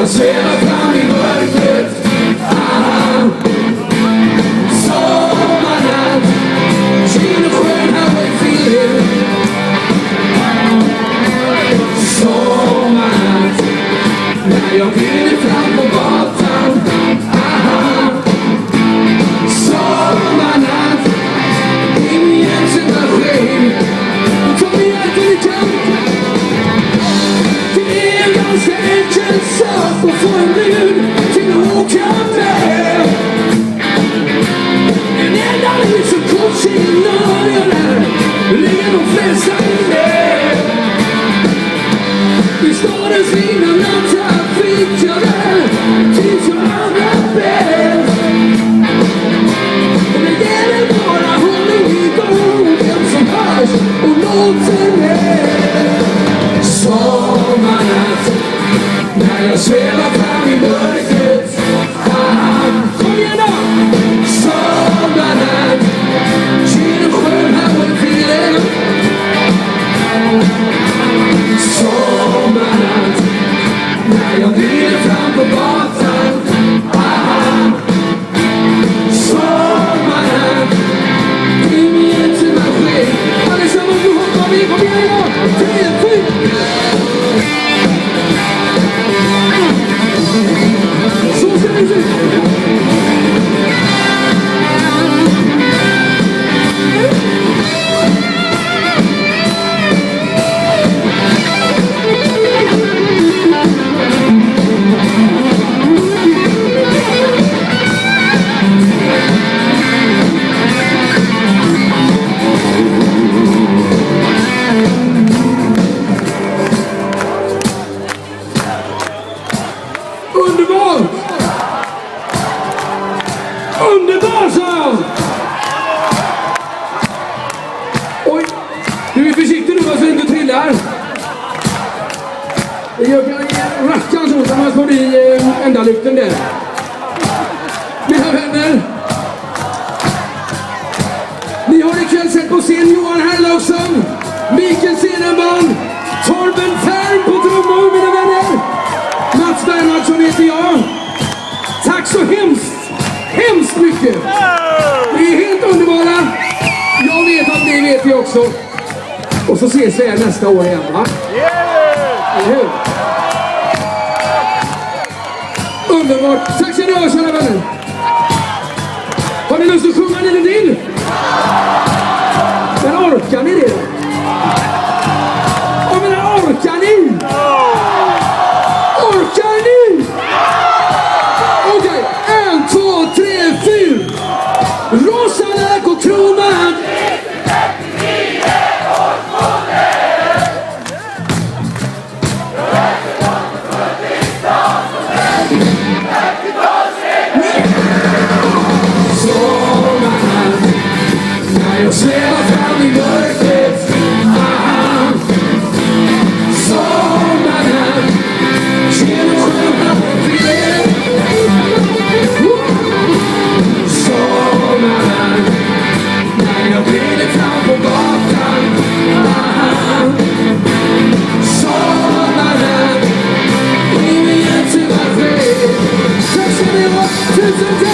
jag svävar fram i mörkret. Sommarnatt, kyl och skön highway-feeling. Sommarnatt, när jag glider fram på gatan. Sommarnatt, i min hjälpsituation. Ta mig alltid i kamp. Det är en ganska enkel sak att få en bud till att åka med. En enda liv så kort signalen ligger de flesta inne. I stadens fina nattrafik jag är till som allra bäst. Och det gäller bara hållning igång, vem som hörs och låter med. Sommarnatt, när jag svävar fram i mörkret. Kom igen då! Sommarnatt, kyl och skön highway-feeling. Sommarnatt, när jag glider fram på gatan. Sommarnatt, i min hjälpsituation. Allesammans, nu hoppar vi, kom igen då! 3, 4. Så ska vi se. Underbar, sa jag! Oj, du är försiktig nu så du inte trillar. Det gör rackarns ont när man slår i ändalykten där. Mina vänner, ni har ikväll sett på scen Johan Herlofsson, Mikael Senenband, Torben Färm på trummor, mina vänner. Mats Bernhardsson heter jag. Tack så hemskt mycket. Ni är helt underbara. Jag vet att ni vet det också. Och så ses vi nästa år igen, va? Eller hur? Underbart. Tack ska ni ha, kära vänner. Har ni lust att sjunga en liten till? Men orkar ni det? Ja, men orkar ni? Orkar ni? Okej, 1, 2, 3, 4. Rosa lök och kronan. Sommarnatt, när jag svävar fram i mörkret. Sommarnatt, kyl och skön highway-feeling. Sommarnatt, när jag glider fram på gatan. Sommarnatt, i min hjälpsituation. Tack ska ni ha, tusen tack!